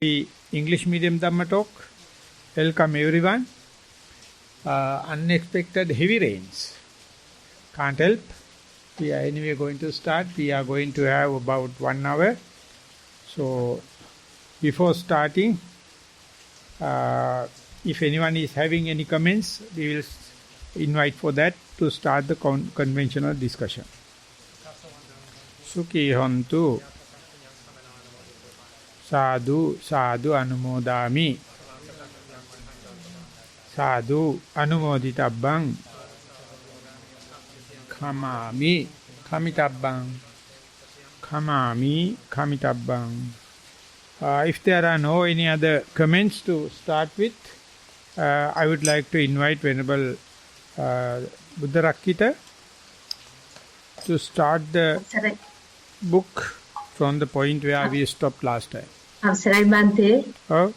The English medium Dhamma talk. Welcome everyone. Unexpected heavy rains. Can't help. We are anyway going to start. We are going to have about 1 hour. So before starting, if anyone is having any comments, we will invite for that to start the conventional discussion. Sukhi hontu. Sadhu, sadhu anumodami. Sadhu anumoditabbang. Kamami, kamitabbang. Kamami, kamitabbang. If there are no any other comments to start with, I would like to invite Venerable Buddha Rakkita to start the book from the point where we stopped last time. Oh?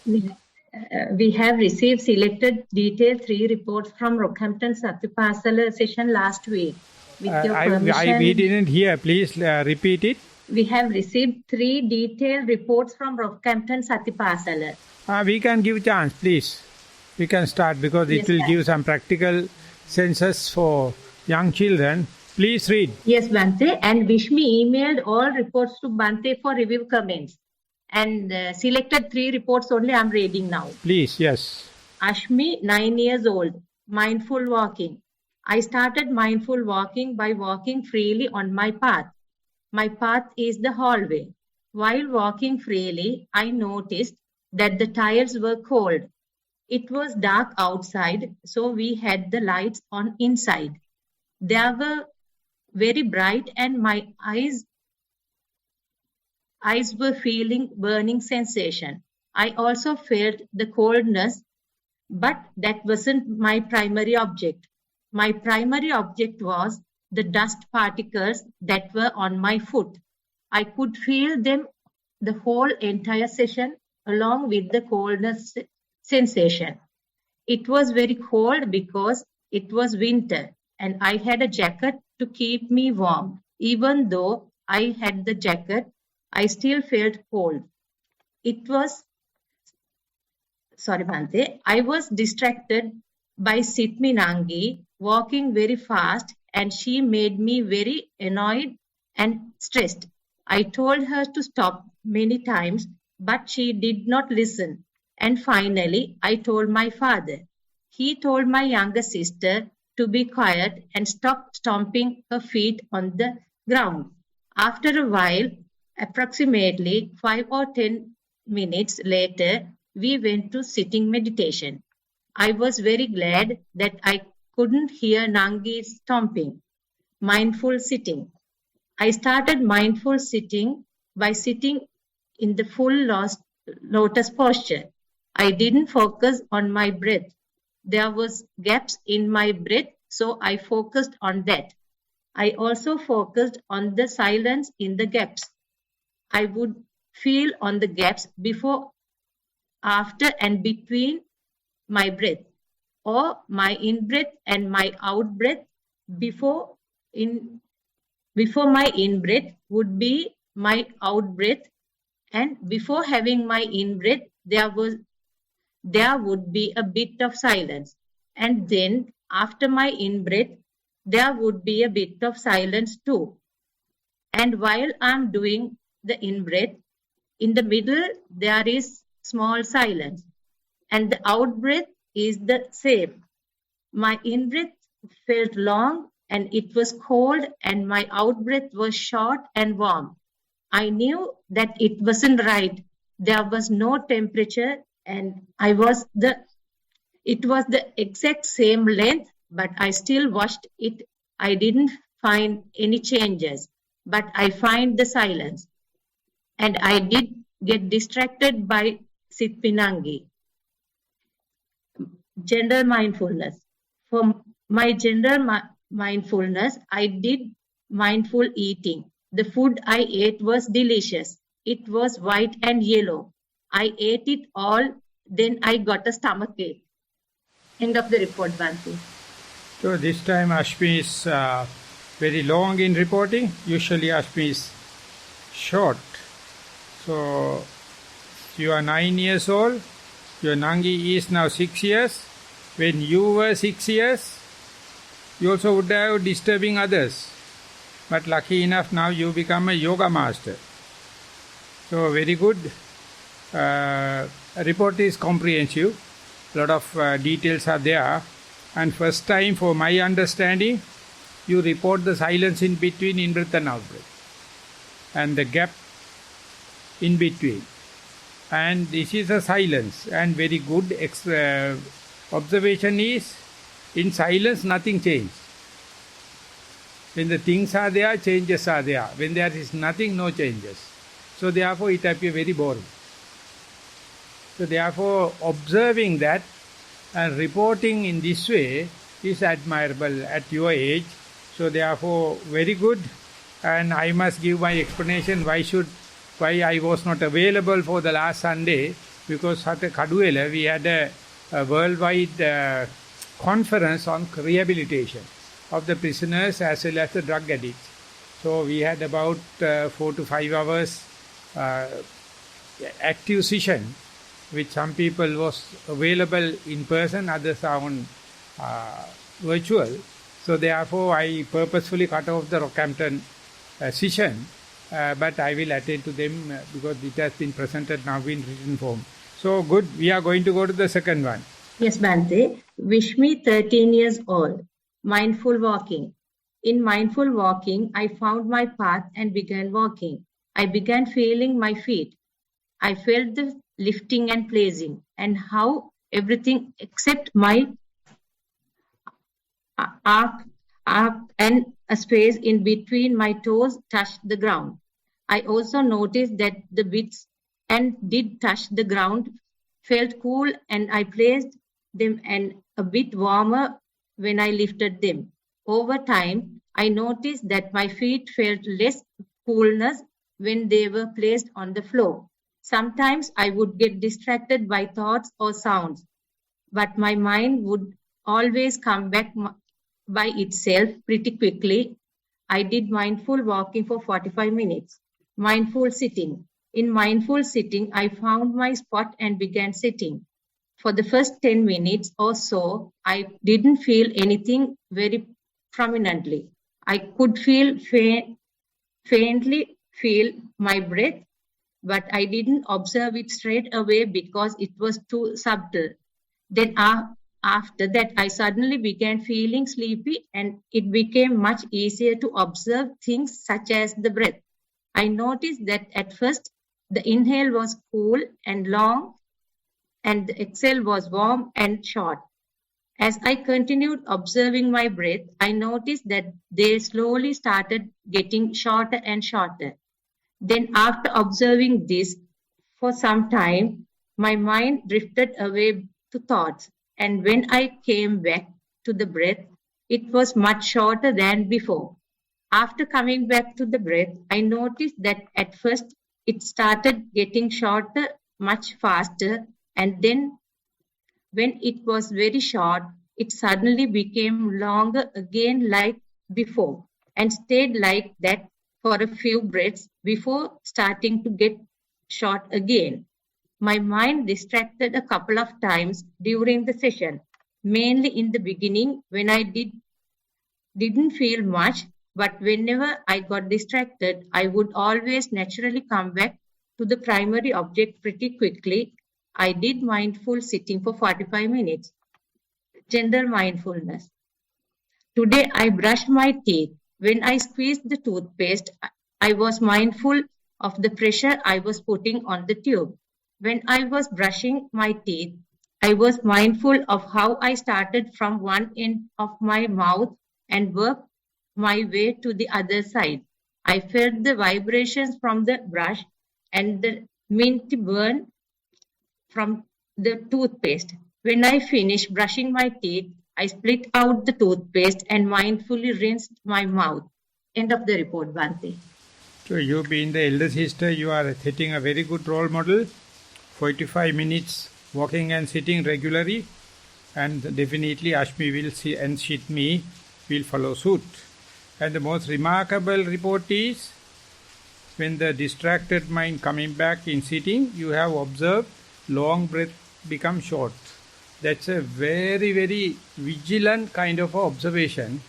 We have received selected detailed 3 reports from Rockhampton Satipasala session last week. With your permission, we didn't hear. Please repeat it. We have received 3 detailed reports from Rockhampton Satipasala. We can give chance, please. We can start because it will give some practical senses for young children. Please read. Yes, Bhante. And Vishmi emailed all reports to Bhante for review comments. And selected 3 reports only I am reading now. Please, yes. Ashmi, 9 years old. Mindful walking. I started mindful walking by walking freely on my path. My path is the hallway. While walking freely, I noticed that the tiles were cold. It was dark outside, so we had the lights on inside. They were very bright and my eyes were feeling burning sensation. I also felt the coldness, but that wasn't my primary object. My primary object was the dust particles that were on my foot. I could feel them the whole entire session along with the coldness sensation. It was very cold because it was winter and I had a jacket to keep me warm. Even though I had the jacket, I still felt cold. I was distracted by Sitmi Nangi walking very fast and she made me very annoyed and stressed. I told her to stop many times, but she did not listen. And finally, I told my father. He told my younger sister to be quiet and stop stomping her feet on the ground. After a while, approximately 5 or 10 minutes later, we went to sitting meditation. I was very glad that I couldn't hear Nangi's stomping. Mindful sitting. I started mindful sitting by sitting in the full lotus posture. I didn't focus on my breath. There was gaps in my breath, so I focused on that. I also focused on the silence in the gaps. I would feel on the gaps before, after and between my breath, or my in-breath and my out-breath. Before my in-breath would be my out-breath, and before having my in-breath, there would be a bit of silence. And then after my in-breath, there would be a bit of silence too. And while I'm doing the in-breath, in the middle, there is small silence. And the out-breath is the same. My in-breath felt long and it was cold and my out-breath was short and warm. I knew that it wasn't right. There was no temperature and it was the exact same length, but I still watched it. I didn't find any changes, but I find the silence. And I did get distracted by Sitpinangi. Gender mindfulness. For my gender mindfulness, I did mindful eating. The food I ate was delicious. It was white and yellow. I ate it all, then I got a stomachache. End of the report, Bhante. So this time Ashmi is very long in reporting. Usually Ashmi is short. So You are 9 years old. Your Nangi is now 6 years. When you were 6 years, you also would have disturbing others. But lucky enough, now you become a yoga master. So very good. Report is comprehensive. A lot of details are there. And first time, for my understanding, you report the silence in between in-breath and out-breath. And the gap in between. And this is a silence. And very good observation is, in silence nothing changes. When the things are there, changes are there. When there is nothing, no changes. So therefore it appears very boring. So therefore observing that and reporting in this way is admirable at your age. So therefore very good. And I must give my explanation why I was not available for the last Sunday, because at Kaduela we had a worldwide conference on rehabilitation of the prisoners as well as the drug addicts. So we had about 4 to 5 hours active session, which some people was available in person, others are on virtual. So therefore I purposefully cut off the Rockhampton session, but I will attend to them because it has been presented now in written form. So good, we are going to go to the second one. Yes, Bhante. Vishmi, 13 years old. Mindful walking. In mindful walking, I found my path and began walking. I began feeling my feet. I felt the lifting and placing, and how everything except my arc and a space in between my toes touched the ground. I also noticed that the bits and did touch the ground, felt cool, and I placed them and a bit warmer when I lifted them. Over time, I noticed that my feet felt less coolness when they were placed on the floor. Sometimes I would get distracted by thoughts or sounds, but my mind would always come back by itself pretty quickly. I did mindful walking for 45 minutes. Mindful sitting. In mindful sitting, I found my spot and began sitting. For the first 10 minutes or so, I didn't feel anything very prominently. I could faintly feel my breath, but I didn't observe it straight away because it was too subtle. Then after that, I suddenly began feeling sleepy, and it became much easier to observe things such as the breath. I noticed that at first, the inhale was cool and long, and the exhale was warm and short. As I continued observing my breath, I noticed that they slowly started getting shorter and shorter. Then after observing this for some time, my mind drifted away to thoughts. And when I came back to the breath, it was much shorter than before. After coming back to the breath, I noticed that at first it started getting shorter much faster, and then when it was very short, it suddenly became longer again like before, and stayed like that for a few breaths before starting to get short again. My mind distracted a couple of times during the session, mainly in the beginning when I didn't feel much, but whenever I got distracted, I would always naturally come back to the primary object pretty quickly. I did mindful sitting for 45 minutes. General mindfulness. Today I brushed my teeth. When I squeezed the toothpaste, I was mindful of the pressure I was putting on the tube. When I was brushing my teeth, I was mindful of how I started from one end of my mouth and worked my way to the other side. I felt the vibrations from the brush and the minty burn from the toothpaste. When I finished brushing my teeth, I split out the toothpaste and mindfully rinsed my mouth. End of the report, Bhante. So you being the elder sister, you are setting a very good role model. 45 minutes walking and sitting regularly, and definitely Ashmi will see and Shitmi will follow suit. And the most remarkable report is when the distracted mind coming back in sitting, you have observed long breath become short. That's a very, very vigilant kind of observation,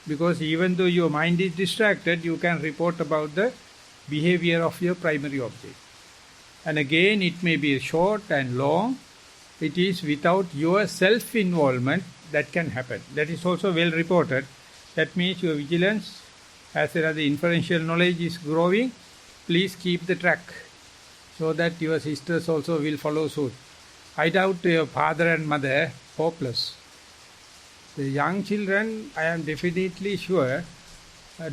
because even though your mind is distracted, you can report about the behavior of your primary object. And again, it may be short and long. It is without your self-involvement that can happen. That is also well reported. That means your vigilance, as well as the inferential knowledge is growing, please keep the track so that your sisters also will follow suit. I doubt your father and mother, hopeless. The young children, I am definitely sure,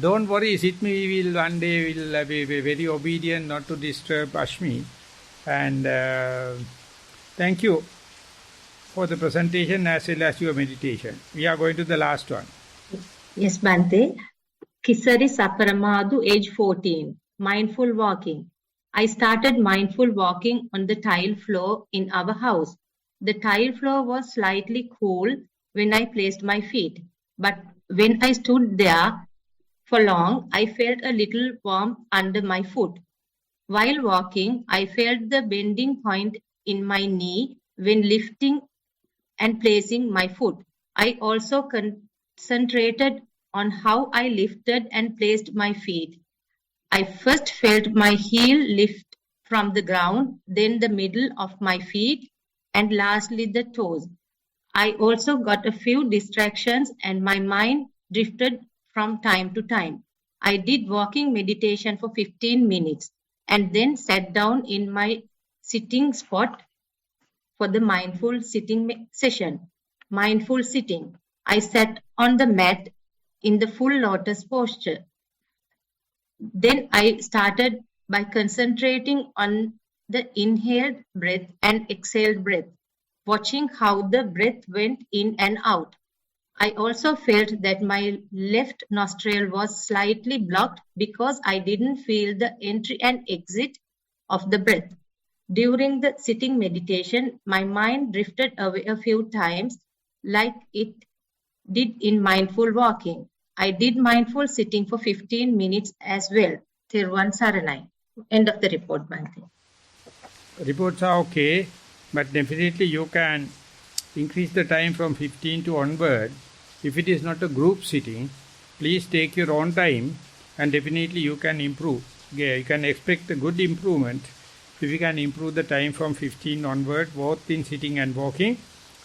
don't worry, Sitmi will one day will be very obedient, not to disturb Ashmi. And thank you for the presentation as well as your meditation. We are going to the last one. Yes, Bante. Kisari Saparamadu, age 14. Mindful walking. I started mindful walking on the tile floor in our house. The tile floor was slightly cool when I placed my feet, but when I stood there for long, I felt a little warmth under my foot. While walking, I felt the bending point in my knee when lifting and placing my foot. I also concentrated on how I lifted and placed my feet. I first felt my heel lift from the ground, then the middle of my feet, and lastly the toes. I also got a few distractions and my mind drifted from time to time. I did walking meditation for 15 minutes and then sat down in my sitting spot for the mindful sitting session. Mindful sitting. I sat on the mat in the full lotus posture. Then I started by concentrating on the inhaled breath and exhaled breath, watching how the breath went in and out. I also felt that my left nostril was slightly blocked because I didn't feel the entry and exit of the breath. During the sitting meditation, my mind drifted away a few times like it did in mindful walking. I did mindful sitting for 15 minutes as well. Thero Saranai. End of the report, Bhante. Reports are okay, but definitely you can increase the time from 15 to onward. If it is not a group sitting, please take your own time and definitely you can improve. Yeah, you can expect a good improvement if you can improve the time from 15 onward, both in sitting and walking.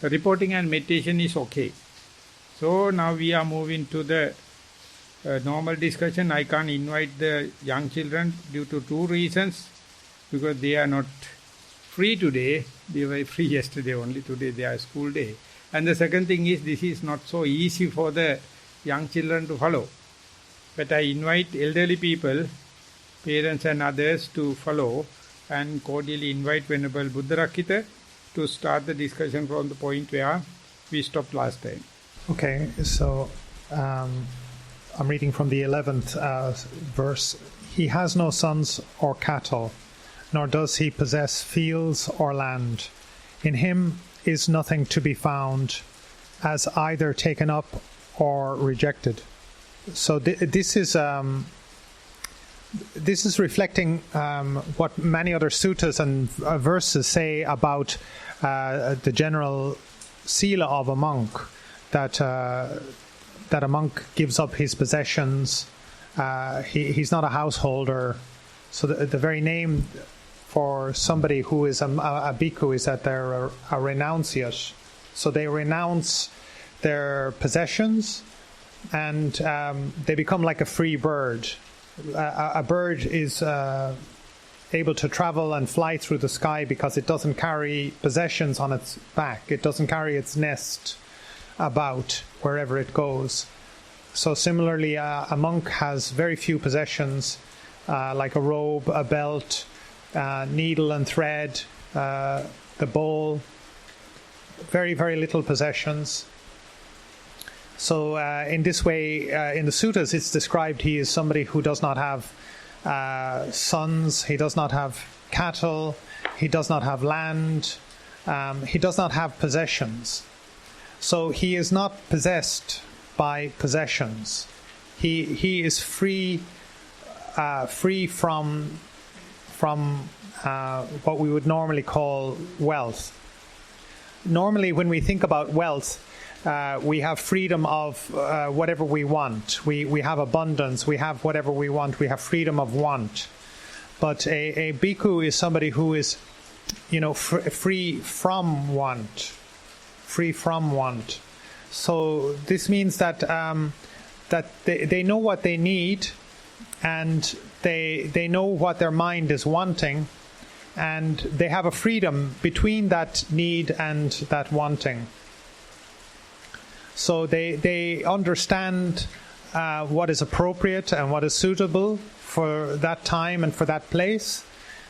Reporting and meditation is okay. So now we are moving to the normal discussion. I can't invite the young children due to two reasons, because they are not free today. They were free yesterday only. Today they are school day. And the second thing is, this is not so easy for the young children to follow. But I invite elderly people, parents and others to follow, and cordially invite Venerable Buddharakkhita to start the discussion from the point where we stopped last time. Okay, so I'm reading from the 11th verse. He has no sons or cattle, nor does he possess fields or land. In him is nothing to be found as either taken up or rejected. So this is reflecting what many other suttas and verses say about the general sila of a monk, that a monk gives up his possessions. He's not a householder. So the very name for somebody who is a bhikkhu is that they're a renunciate. So they renounce their possessions and they become like a free bird. A bird is able to travel and fly through the sky because it doesn't carry possessions on its back. It doesn't carry its nest about wherever it goes. So similarly, a monk has very few possessions, like a robe, a belt, needle and thread, the bowl, very, very little possessions. So in this way, in the suttas, it's described he is somebody who does not have sons, he does not have cattle, he does not have land, he does not have possessions. So he is not possessed by possessions. He is free free from what we would normally call wealth. Normally, when we think about wealth, we have freedom of whatever we want. We have abundance. We have whatever we want. We have freedom of want. But a bhikkhu is somebody who is, free from want. Free from want. So this means that that they know what they need, and they know what their mind is wanting, and they have a freedom between that need and that wanting. So they understand what is appropriate and what is suitable for that time and for that place,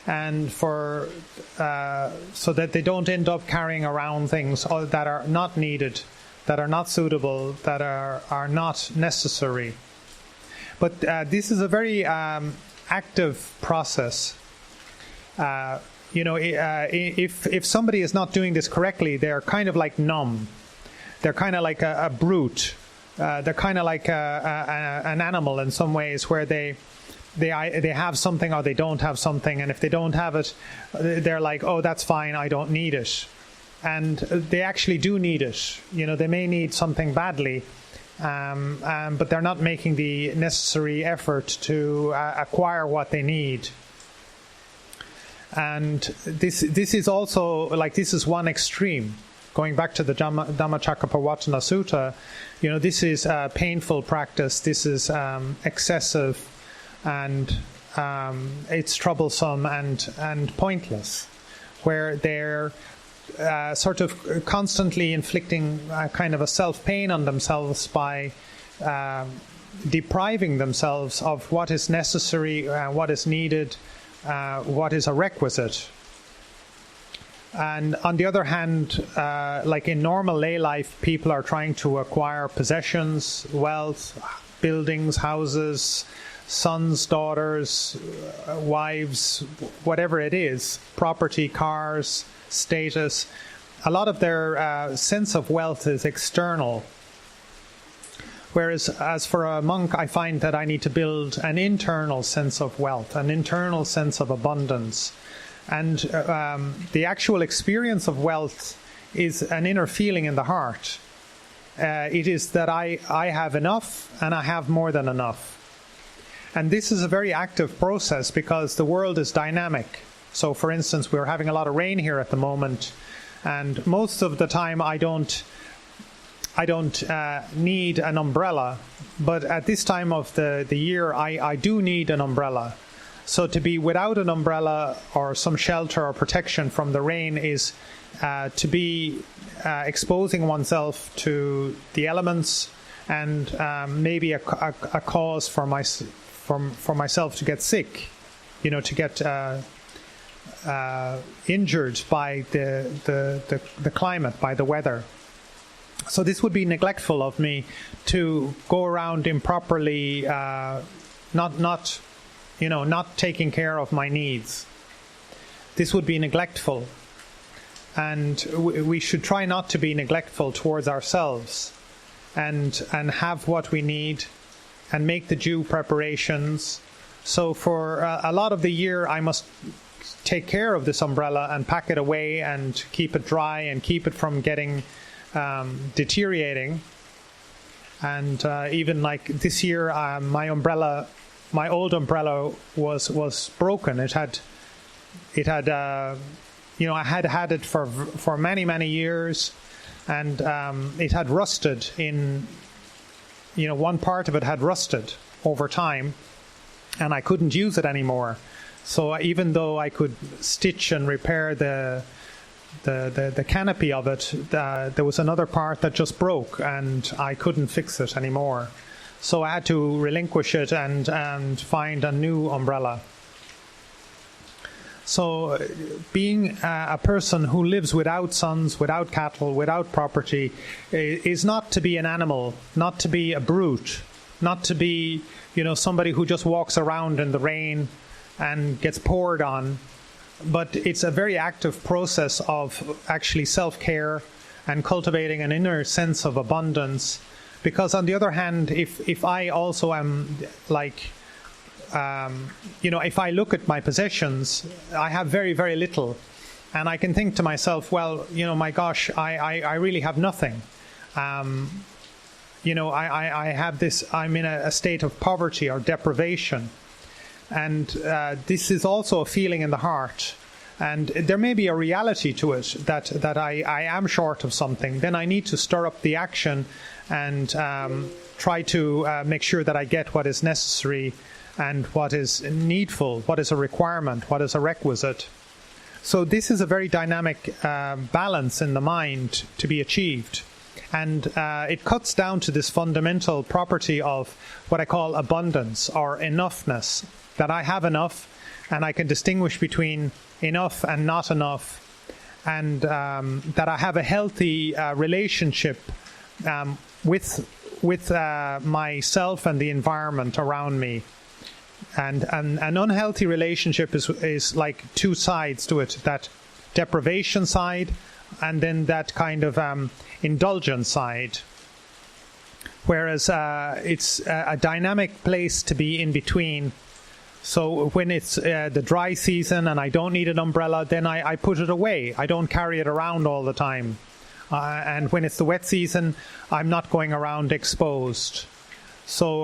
and so that they don't end up carrying around things that are not needed, that are not suitable, that are not necessary. But this is a very active process. If somebody is not doing this correctly, they're kind of like numb. They're kind of like a brute. They're kind of like an animal in some ways, where they have something or they don't have something, and if they don't have it, they're like, oh, that's fine, I don't need it. And they actually do need it. They may need something badly, but they're not making the necessary effort to acquire what they need. And this is also, this is one extreme. Going back to the Dhammacakkappavattana Sutta, this is a painful practice. This is excessive, and it's troublesome and pointless, where they're sort of constantly inflicting kind of a self-pain on themselves by depriving themselves of what is necessary, what is needed, what is a requisite. And on the other hand, like in normal lay life, people are trying to acquire possessions, wealth, buildings, houses, sons, daughters, wives, whatever it is, property, cars, status. A lot of their sense of wealth is external. Whereas as for a monk, I find that I need to build an internal sense of wealth, an internal sense of abundance. And the actual experience of wealth is an inner feeling in the heart. It is that I have enough, and I have more than enough. And this is a very active process, because the world is dynamic. So, for instance, we're having a lot of rain here at the moment, and most of the time I don't need an umbrella, but at this time of the year I do need an umbrella. So to be without an umbrella or some shelter or protection from the rain is to be exposing oneself to the elements, and maybe a cause for myself to get sick, to get injured by the climate, by the weather. So this would be neglectful of me to go around improperly, not taking care of my needs. This would be neglectful. And we should try not to be neglectful towards ourselves, and have what we need, and make the due preparations. So for a lot of the year, I must take care of this umbrella and pack it away and keep it dry and keep it from getting deteriorating. And even like this year, my old umbrella was broken. I had it for many years, and it had rusted in. One part of it had rusted over time, and I couldn't use it anymore. So even though I could stitch and repair the canopy of it, there was another part that just broke, and I couldn't fix it anymore. So I had to relinquish it and find a new umbrella. So being a person who lives without sons, without cattle, without property, is not to be an animal, not to be a brute, not to be, somebody who just walks around in the rain and gets poured on. But it's a very active process of actually self-care and cultivating an inner sense of abundance. Because on the other hand, if I also am if I look at my possessions, I have very, very little. And I can think to myself, well, my gosh, I really have nothing. I have this, I'm in a state of poverty or deprivation. And this is also a feeling in the heart. And there may be a reality to it that I am short of something. Then I need to stir up the action and try to make sure that I get what is necessary and what is needful, what is a requirement, what is a requisite. So this is a very dynamic balance in the mind to be achieved. And it cuts down to this fundamental property of what I call abundance or enoughness, that I have enough and I can distinguish between enough and not enough, and that I have a healthy relationship with myself and the environment around me. And an unhealthy relationship is like two sides to it, that deprivation side and then that kind of indulgence side. Whereas it's a dynamic place to be in between. So when it's the dry season and I don't need an umbrella, then I put it away. I don't carry it around all the time. And when it's the wet season, I'm not going around exposed. So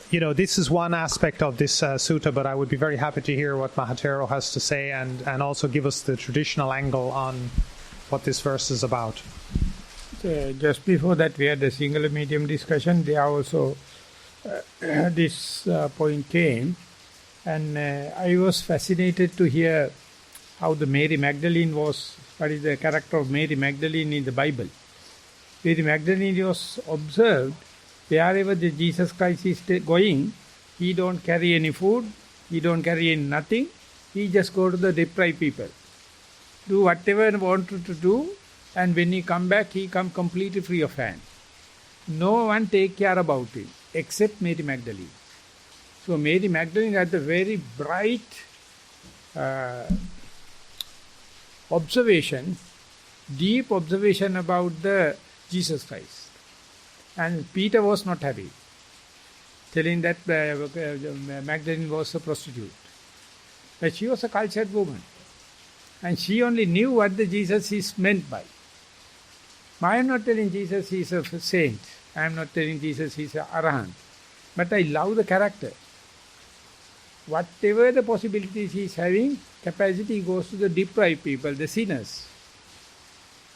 this is one aspect of this sutta, but I would be very happy to hear what Maha Thero has to say and also give us the traditional angle on what this verse is about. Just before that, we had a single medium discussion. There also this point came, and I was fascinated to hear how the Mary Magdalene was, what is the character of Mary Magdalene in the Bible. Mary Magdalene was observed. Wherever the Jesus Christ is going, he don't carry any food, he don't carry any nothing, he just go to the deprived people. Do whatever he wanted to do, and when he come back, he come completely free of hand. No one take care about him, except Mary Magdalene. So Mary Magdalene had a very bright observation, deep observation about the Jesus Christ. And Peter was not happy, telling that Magdalene was a prostitute. But she was a cultured woman. And she only knew what the Jesus is meant by. I am not telling Jesus he is a saint. I am not telling Jesus he is an arahant. But I love the character. Whatever the possibilities he is having, capacity goes to the deprived people, the sinners.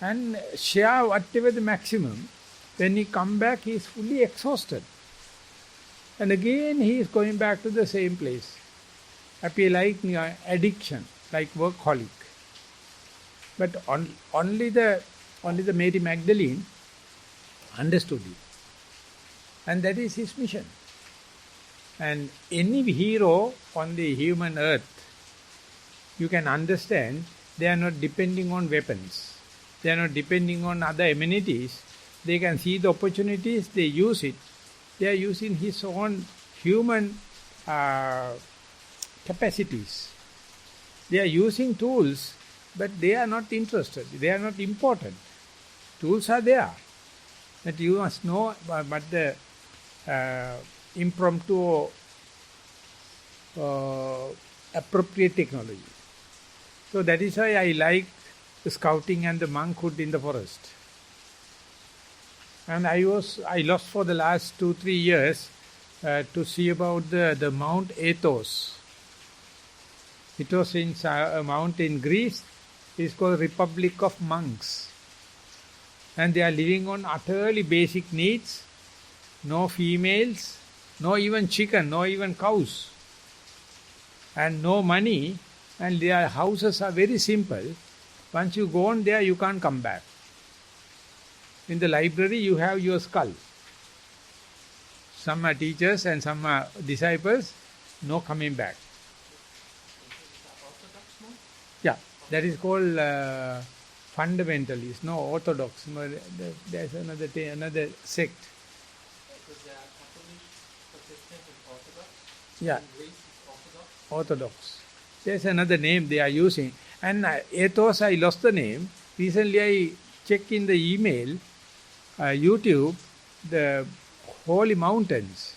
And share whatever the maximum. When he come back, he is fully exhausted. And again, he is going back to the same place. Appear like addiction, like workaholic. But only the Mary Magdalene understood it. And that is his mission. And any hero on the human earth, you can understand, they are not depending on weapons. They are not depending on other amenities. They can see the opportunities, they use it. They are using his own human capacities. They are using tools, but they are not interested. They are not important. Tools are there. But you must know but the impromptu appropriate technology. So that is why I like the scouting and the monkhood in the forest. And I lost for the last 2-3 years to see about the Mount Athos. It was in a mount in Greece. It's called Republic of Monks. And they are living on utterly basic needs. No females, no even chicken, no even cows. And no money. And their houses are very simple. Once you go on there, you can't come back. In the library, you have your skull. Some are teachers and some are disciples. No coming back. Yeah, that is called fundamentalist, no orthodox. No, there's another sect. Yeah, orthodox. There's another name they are using. And ethos, I lost the name. Recently I checked in the email, YouTube, the holy mountains.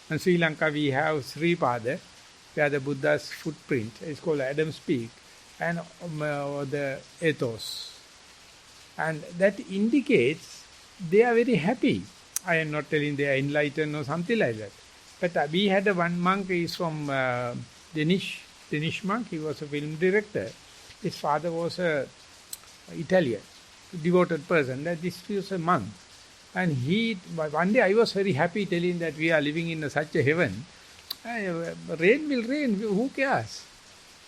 In Sri Lanka we have Sri Pada, where the Buddha's footprint is called Adam's Peak, and the ethos. And that indicates they are very happy. I am not telling they are enlightened or something like that. But we had one monk, he is from Danish monk, he was a film director. His father was a Italian, devoted person. This was a monk. And one day I was very happy telling that we are living in such a heaven. Rain will rain, who cares?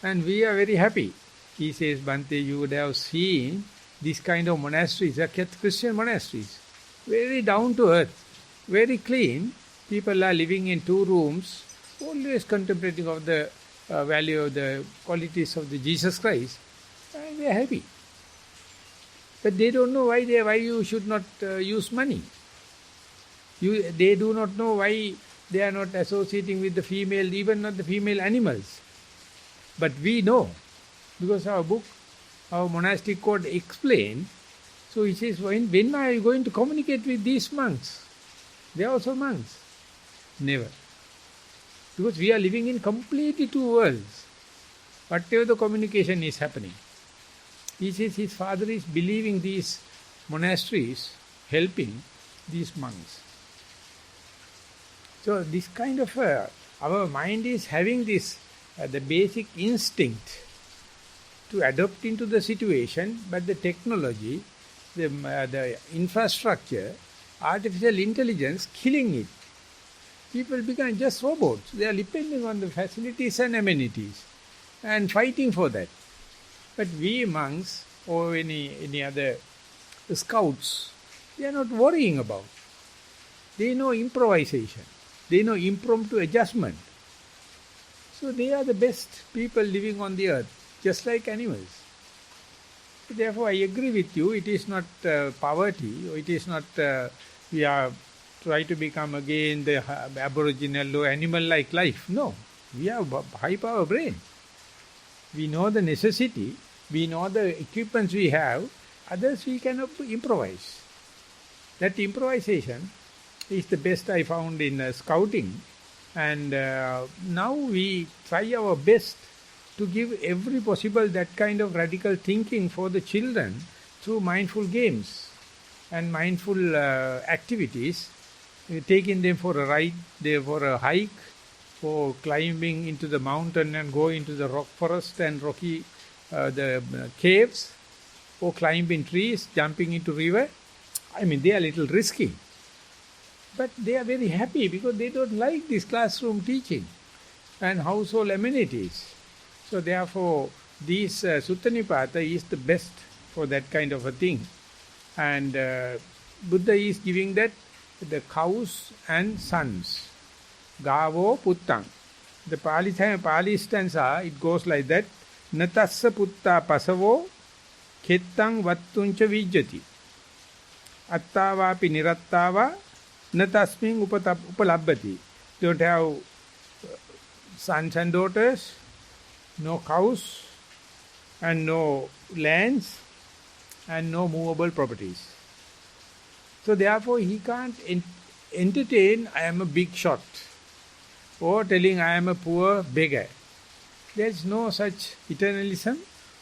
And we are very happy. He says, Bhante, you would have seen this kind of monasteries, Christian monasteries, very down to earth, very clean. People are living in 2 rooms, always contemplating of the value of the qualities of the Jesus Christ, and they are happy. But they don't know why you should not use money. They do not know why they are not associating with the female, even not the female animals. But we know, because our book, our monastic code explains. So he says, when are you going to communicate with these monks? They are also monks. Never. Because we are living in completely 2 worlds. Whatever the communication is happening. He says his father is believing these monasteries, helping these monks. So this kind of, our mind is having this, the basic instinct to adapt into the situation, but the technology, the infrastructure, artificial intelligence killing it. People become just robots. They are depending on the facilities and amenities and fighting for that. But we monks or any other scouts, they are not worrying about. They know improvisation. They know impromptu adjustment. So they are the best people living on the earth, just like animals. Therefore, I agree with you. It is not poverty, or it is not we are try to become again the aboriginal or animal-like life. No, we have high-power brain. We know the necessity. We know the equipments we have. Others we cannot improvise. That improvisation is the best I found in scouting. And now we try our best to give every possible that kind of radical thinking for the children through mindful games and mindful activities, taking them for a ride, for a hike, for climbing into the mountain and go into the rock forest and rocky the caves, or climbing trees, jumping into river. I mean, they are a little risky. But they are very happy because they don't like this classroom teaching and household amenities. So therefore, this Sutta Nipata is the best for that kind of a thing. And Buddha is giving that the cows and sons. Gavo puttang. The Pali stanza, it goes like that. Natassa putta pasavo khettang vattuncha vijjati. Attavapi nirattava natasming upalabbati. Don't have sons and daughters, no cows, and no lands, and no movable properties. So therefore he can't entertain, I am a big shot, or telling I am a poor beggar. There is no such eternalism,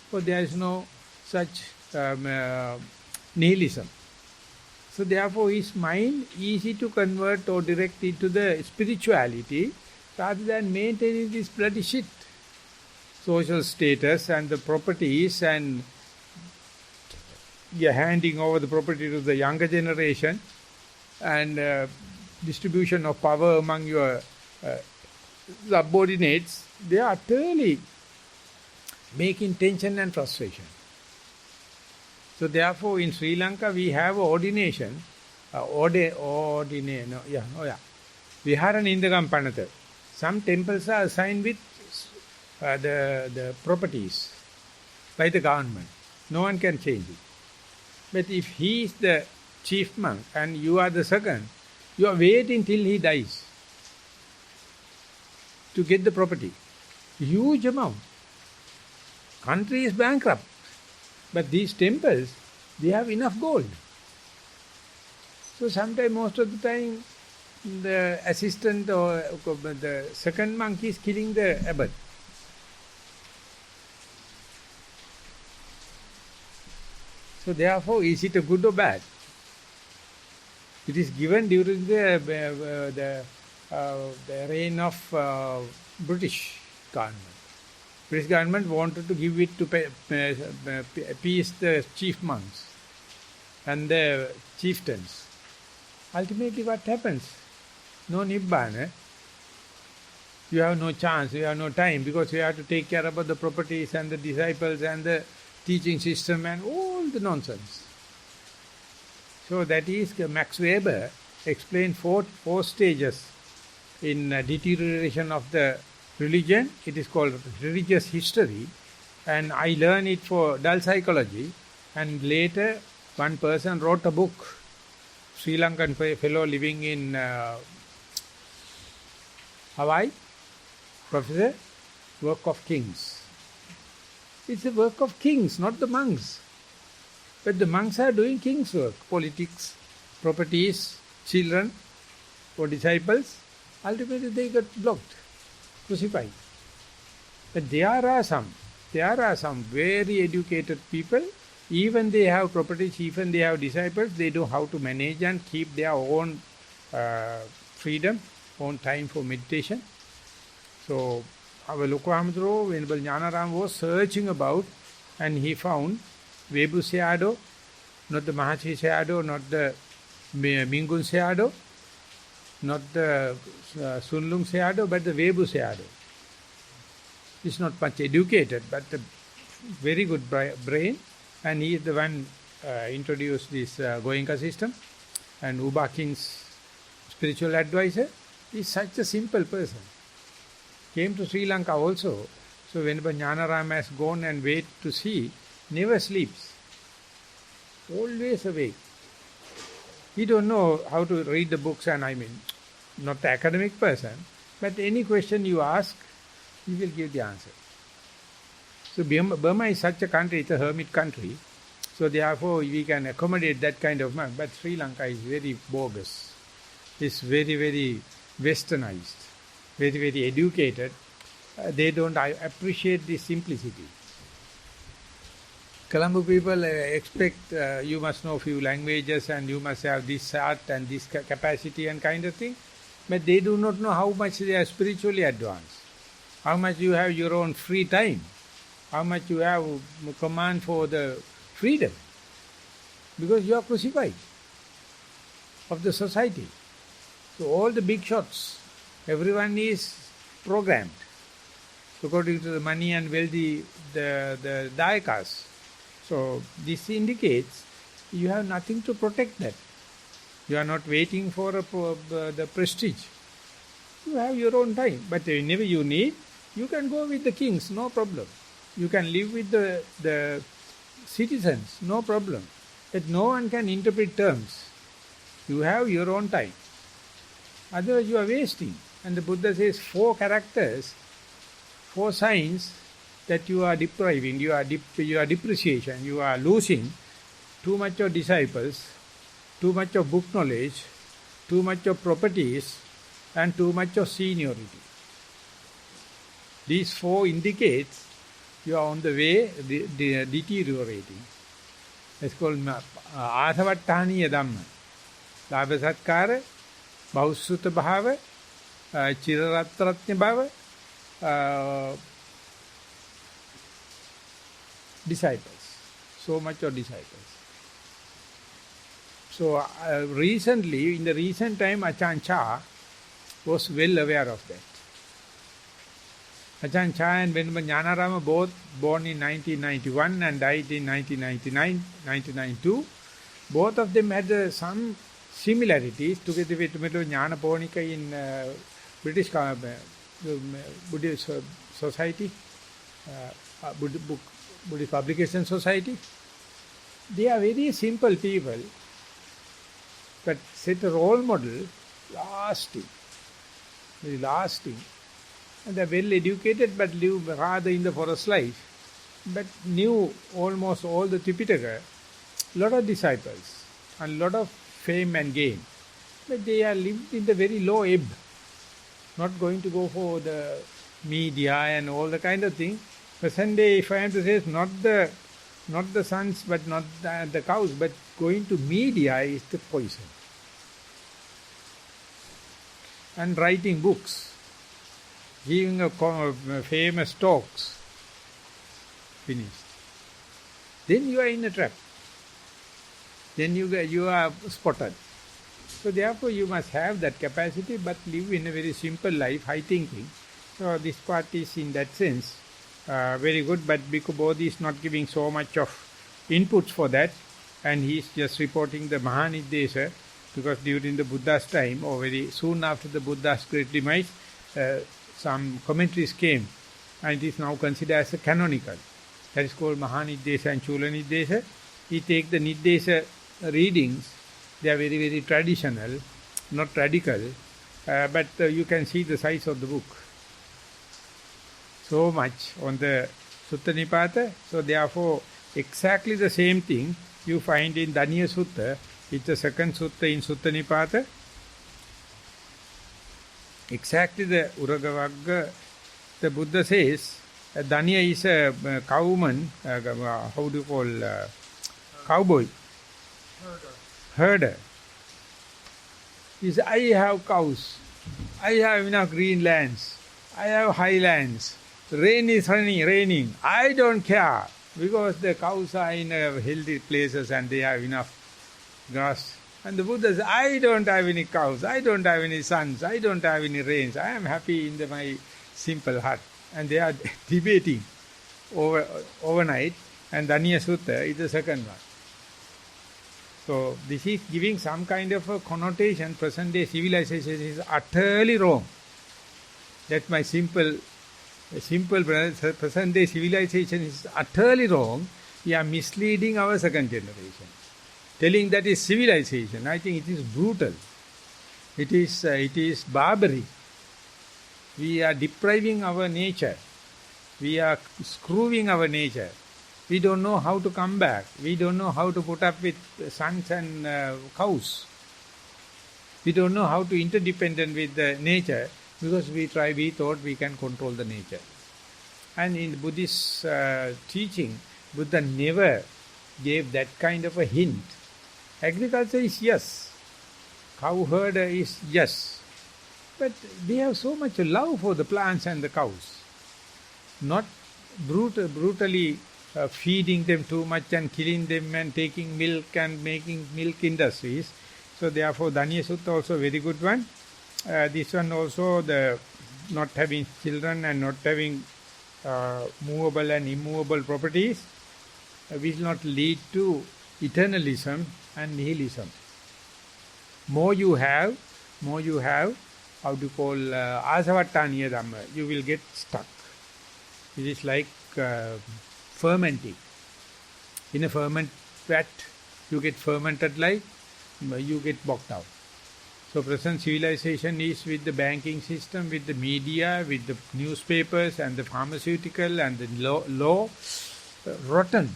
or there is no such nihilism. So therefore his mind easy to convert or direct into the spirituality rather than maintaining this bloody shit. Social status and the properties and handing over the property to the younger generation and distribution of power among your subordinates, they are utterly making tension and frustration. So therefore in Sri Lanka we have ordination, Viharan Indagam Panata. Some temples are assigned with the properties by the government. No one can change it. But if he is the chief monk and you are the second, you are waiting till he dies to get the property. Huge amount. Country is bankrupt. But these temples, they have enough gold. So sometimes, most of the time, the assistant or the second monk is killing the abbot. So therefore, is it a good or bad? It is given during the reign of British government. British government wanted to give it to appease the chief monks and the chieftains. Ultimately, what happens? No Nibbana. You have no chance, you have no time, because you have to take care about the properties and the disciples and the teaching system and all the nonsense. So that is Max Weber explained four stages in deterioration of the religion. It is called religious history, and I learned it for dull psychology, and later one person wrote a book, Sri Lankan fellow living in Hawaii, professor, work of kings. It's a work of kings, not the monks. But the monks are doing king's work, politics, properties, children, or disciples. Ultimately they got blocked, crucified. But there are some very educated people, even they have properties, even they have disciples, they know how to manage and keep their own freedom, own time for meditation. So our Lokahamdro, Venerable Jnanaram was searching about, and he found Webu Sayadaw, not the Mahasi Sayadaw, not the Mingun Sayadaw, not the Sunlung Sayadaw, but the Webu Sayadaw. He's not much educated, but a very good brain, and he is the one introduced this Goenka system, and Uba King's spiritual advisor. He's such a simple person. Came to Sri Lanka also. So whenever Jnanaram has gone and wait to see, never sleeps. Always awake. He don't know how to read the books, and I mean, not the academic person, but any question you ask, he will give the answer. So Burma is such a country, it's a hermit country. So therefore we can accommodate that kind of monk. But Sri Lanka is very bogus. It's very, very westernized, very, very educated. They don't appreciate the simplicity. Colombo people expect you must know few languages and you must have this art and this capacity and kind of thing. But they do not know how much they are spiritually advanced. How much you have your own free time. How much you have command for the freedom. Because you are crucified of the society. So all the big shots, everyone is programmed according to the money and wealthy, the dayakas. So this indicates you have nothing to protect that. You are not waiting for the prestige. You have your own time. But whenever you need, you can go with the kings, no problem. You can live with the citizens, no problem. But no one can interpret terms. You have your own time. Otherwise you are wasting. And the Buddha says 4 characters, 4 signs that you are depriving, you are depreciation, you are losing too much of disciples, too much of book knowledge, too much of properties, and too much of seniority. These 4 indicates you are on the way deteriorating. It's called Athavattaniya Dhamma. Labha Satkara, Bahusruta Bhava, Chiraratratnya Bhava, disciples. So much of disciples. So recently, in the recent time, Ajahn Chah was well aware of that. Ajahn Chah and Venerable Jnanarama both born in 1991 and died in 1992. Both of them had some similarities together with Venerable Jnanaponika in British Buddhist Society, Buddhist Publication Society. They are very simple people, but set a role model, lasting, very lasting. And they are well educated but live rather in the forest life, but knew almost all the Tipitaka, lot of disciples and lot of fame and gain. but they are lived in the very low ebb. Not going to go for the media and all the kind of thing. Present day, if I am to say, not the sons, but not the cows, but going to media is the poison. And writing books, giving a famous talks, finished. Then you are in a trap. Then you are spotted. So therefore you must have that capacity, but live in a very simple life, high thinking. So this part is in that sense very good, but Bhikkhu Bodhi is not giving so much of inputs for that, and he is just reporting the Maha Nirdesha, because during the Buddha's time, or very soon after the Buddha's great demise, some commentaries came, and it is now considered as a canonical. That is called Maha Nirdesha and Chula Nirdesha. He takes the Nirdesha readings. They are very, very traditional, not radical, but you can see the size of the book. So much on the Sutta Nipata. So therefore, exactly the same thing you find in Daniya Sutta. It's the second sutta in Sutta Nipata. Exactly the Uragavagga. The Buddha says, Daniya is a cowman, how do you call, cowboy? Herder. He says, I have cows, I have enough green lands, I have highlands, rain is raining, I don't care, because the cows are in healthy places and they have enough grass. And the Buddha says, I don't have any cows, I don't have any sons, I don't have any rains, I am happy in my simple hut. And they are debating overnight, and Daniya Sutta is the second one. So this is giving some kind of a connotation. Present day civilization is utterly wrong. That's my simple present day civilization is utterly wrong. We are misleading our second generation. Telling that is civilization, I think it is brutal. It is barbaric. We are depriving our nature. We are screwing our nature. We don't know how to come back. We don't know how to put up with sons and cows. We don't know how to interdependent with the nature, because we thought we can control the nature. And in Buddhist teaching, Buddha never gave that kind of a hint. Agriculture is yes. Cow herder is yes. But they have so much love for the plants and the cows. Not brutally feeding them too much and killing them and taking milk and making milk industries. So therefore Daniya Sutta also very good one. This one also, the not having children and not having movable and immovable properties will not lead to eternalism and nihilism. More you have, how to call asavattaniya dhamma, you will get stuck. It is like fermenting. In a ferment vat, you get fermented like, you get bogged out. So present civilization is with the banking system, with the media, with the newspapers and the pharmaceutical and the law, rotten,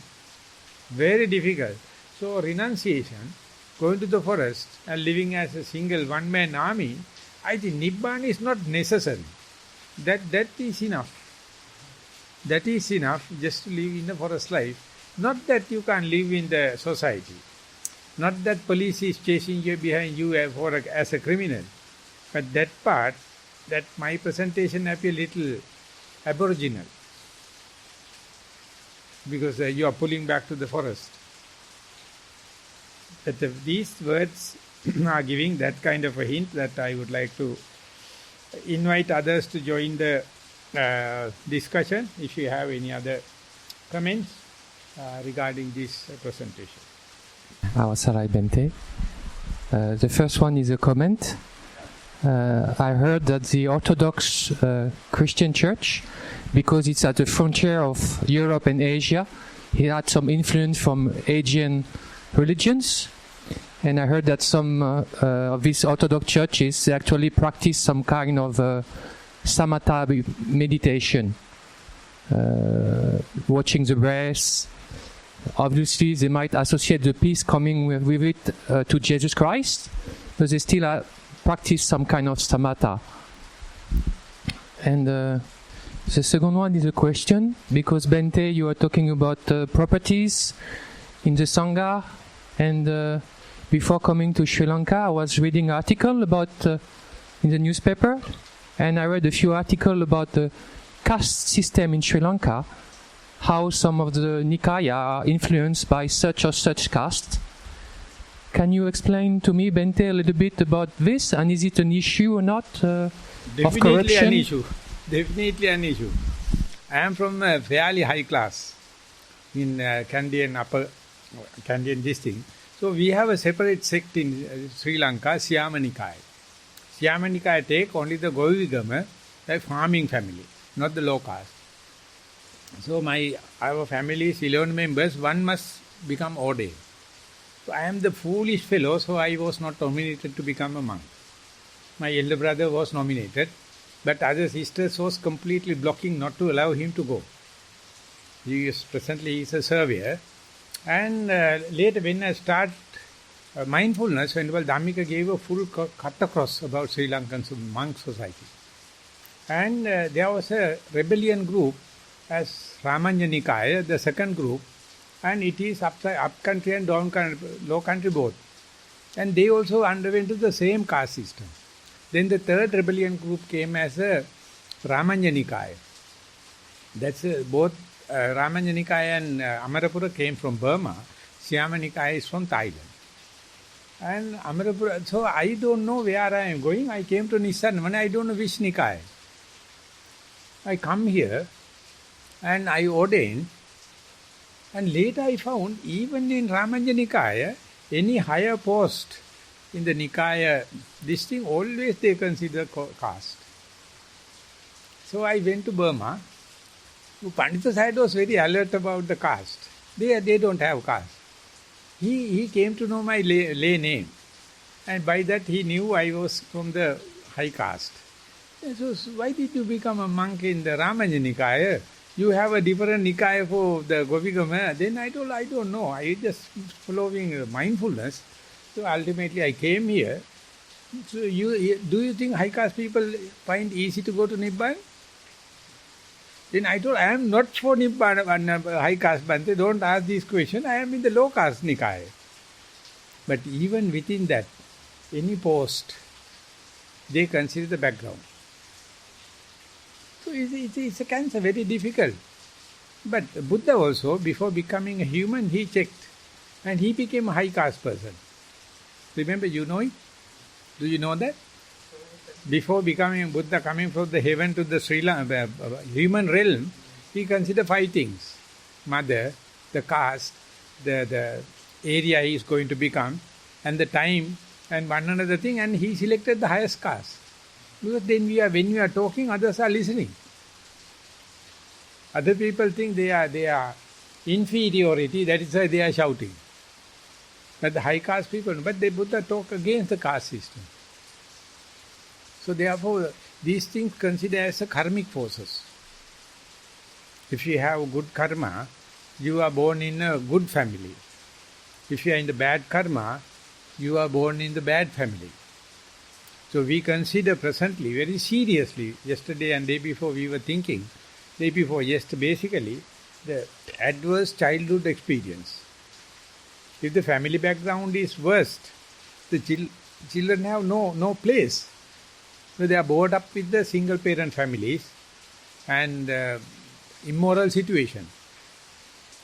very difficult. So renunciation, going to the forest and living as a single one-man army, I think Nibbana is not necessary. That is enough. That is enough just to live in the forest life. Not that you can't live in the society. Not that police is chasing you behind you as a criminal. But that part, that my presentation appear little aboriginal. Because you are pulling back to the forest. But these words are giving that kind of a hint that I would like to invite others to join the discussion if you have any other comments regarding this presentation. Avasarai Bente. The first one is a comment. I heard that the Orthodox Christian Church, because it's at the frontier of Europe and Asia, it had some influence from Asian religions. And I heard that some of these Orthodox churches actually practice some kind of samatha meditation, watching the breath. Obviously, they might associate the peace coming with it to Jesus Christ, but they still practice some kind of samatha. And the second one is a question, because Bhante, you are talking about properties in the Sangha, and before coming to Sri Lanka, I was reading an article about in the newspaper, and I read a few articles about the caste system in Sri Lanka, how some of the Nikaya are influenced by such or such caste. Can you explain to me, Bhante, a little bit about this, and is it an issue or not of corruption? An issue. Definitely an issue. I am from a fairly high class in Kandyan district. So we have a separate sect in Sri Lanka, Syama Nikaya. Syama Nikaya take only the Govigama, the farming family, not the low caste. So our family is 11 members, one must become ordained. So I am the foolish fellow, so I was not nominated to become a monk. My elder brother was nominated, but other sisters was completely blocking not to allow him to go. Presently he is a surveyor. And later when I start mindfulness, Venerable Dhammika gave a full cut across about Sri Lankan monk society. And there was a rebellion group as Ramanya Nikaya, the second group, and it is up country and low country both. And they also underwent the same caste system. Then the third rebellion group came as a Ramanya Nikaya. That's both Ramanya Nikaya and Amarapura came from Burma. Syama Nikaya is from Thailand. And Amarapura, so I don't know where I am going. I came to Nissarana, I don't know which Nikaya. I come here and I ordained. And later I found, even in Ramanya Nikaya, any higher post in the Nikaya, this thing always they consider caste. So I went to Burma. Pandita side was very alert about the caste. They don't have caste. He came to know my lay name. And by that he knew I was from the high caste. And so why did you become a monk in the Ramanya Nikaya? You have a different Nikaya for the Govigama. Then I told, I don't know. I just following mindfulness. So ultimately I came here. So do you think high caste people find easy to go to Nibbana? Then I told, I am not for Nibbana and high caste Bhante. Don't ask this question. I am in the low caste Nikaya. But even within that, any post, they consider the background. So it's a cancer, very difficult. But Buddha also, before becoming a human, he checked. And he became a high caste person. Remember, you know it? Do you know that? Before becoming Buddha, coming from the heaven to the Sri Lanka, human realm, he considered 5 things. Mother, the caste, the area he is going to become, and the time, and one another thing, and he selected the highest caste. Because then when we are talking, others are listening. Other people think they are inferiority, that is why they are shouting. But the high caste people, but the Buddha talk against the caste system. So therefore, these things considered as a karmic forces. If you have good karma, you are born in a good family. If you are in the bad karma, you are born in the bad family. So we consider presently, very seriously, yesterday and day before we were thinking, basically, the adverse childhood experience. If the family background is worst, the children have no place. So they are brought up with the single parent families and immoral situation.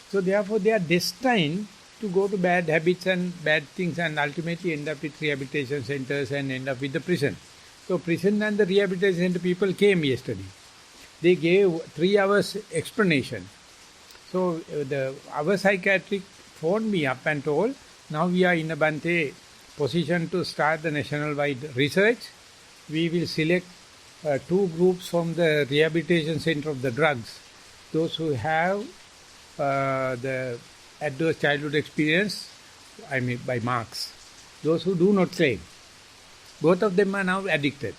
So therefore they are destined to go to bad habits and bad things and ultimately end up with rehabilitation centers and end up with the prison. So prison and the rehabilitation center people came yesterday. They gave 3 hours explanation. So our psychiatric phoned me up and told, now we are in a Bhante position to start the national-wide research. We will select 2 groups from the rehabilitation center of the drugs. Those who have the adverse childhood experience, I mean by marks. Those who do not claim. Both of them are now addicted.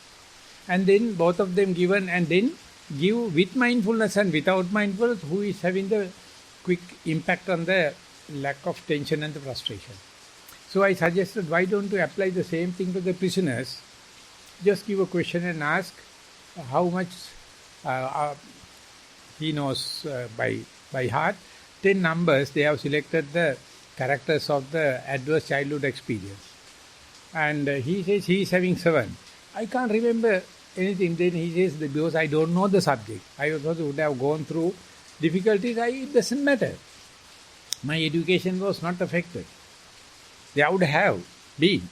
And then both of them given and then give with mindfulness and without mindfulness who is having the quick impact on the lack of tension and the frustration. So I suggested, why don't you apply the same thing to the prisoners? Just give a question and ask how much he knows by heart. 10 numbers, they have selected the characters of the adverse childhood experience. And he says he is having 7. I can't remember anything. Then he says, that because I don't know the subject. I also would have gone through difficulties. It doesn't matter. My education was not affected. They would have been.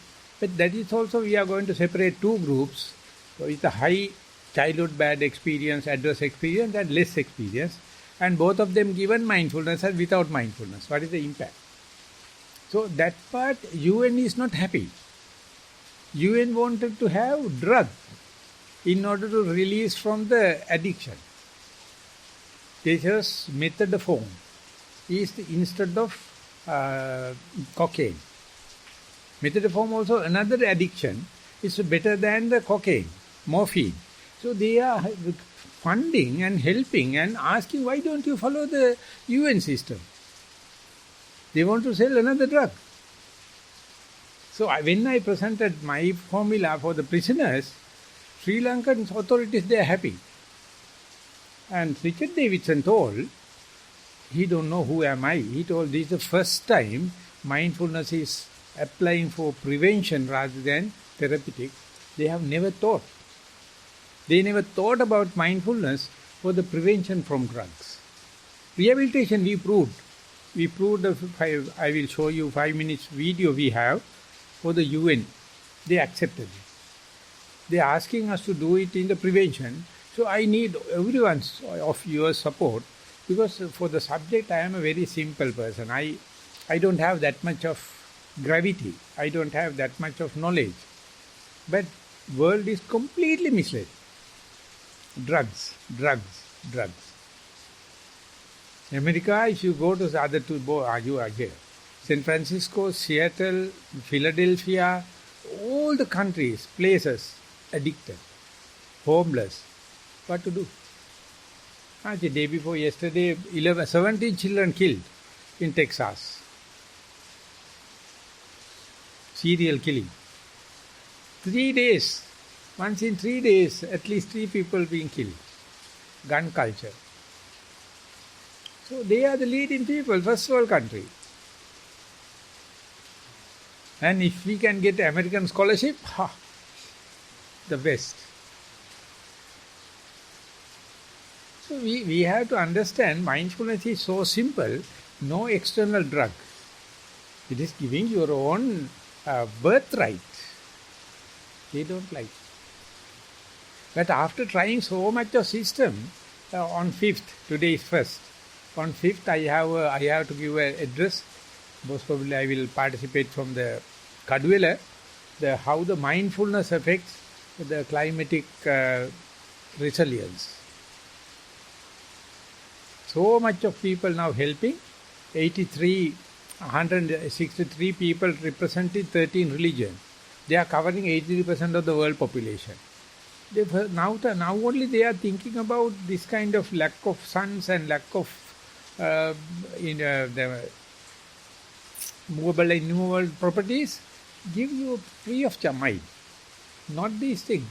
But that is also, we are going to separate 2 groups with a high childhood bad experience, adverse experience, and less experience. And both of them given mindfulness and without mindfulness. What is the impact? So that part, UN is not happy. UN wanted to have drug in order to release from the addiction. They chose methamphetamine is instead of cocaine. Methamphetamine also another addiction is better than the cocaine, morphine. So they are funding and helping and asking, why don't you follow the UN system? They want to sell another drug. So when I presented my formula for the prisoners, Sri Lankan authorities, they are happy. And Richard Davidson told, he don't know who am I. He told, this is the first time mindfulness is applying for prevention rather than therapeutic. They have never thought. They never thought about mindfulness for the prevention from drugs. Rehabilitation we proved. We proved, I will show you 5 minutes video we have for the UN. They accepted it. They are asking us to do it in the prevention. So I need everyone's of your support, because for the subject I am a very simple person. I don't have that much of gravity. I don't have that much of knowledge. But world is completely misled. Drugs, drugs, drugs. America, if you go to the other 2, you are here. San Francisco, Seattle, Philadelphia, all the countries, places, addicted, homeless. What to do? The day before yesterday, 17 children killed in Texas. Serial killing. 3 days. Once in 3 days, at least 3 people being killed. Gun culture. So they are the leading people, first world country. And if we can get American scholarship, the best. So we have to understand mindfulness is so simple, no external drug. It is giving your own birthright. They don't like it. But after trying so much of system, on 5th, today is 1st, on 5th I have to give an address. Most probably I will participate from the Kaduela, how the mindfulness affects the climatic resilience. So much of people now helping, 163 people representing 13 religions. They are covering 83% of the world population. Now only they are thinking about this kind of lack of sons and lack of the movable and immovable properties. Give you free of mind, not these things.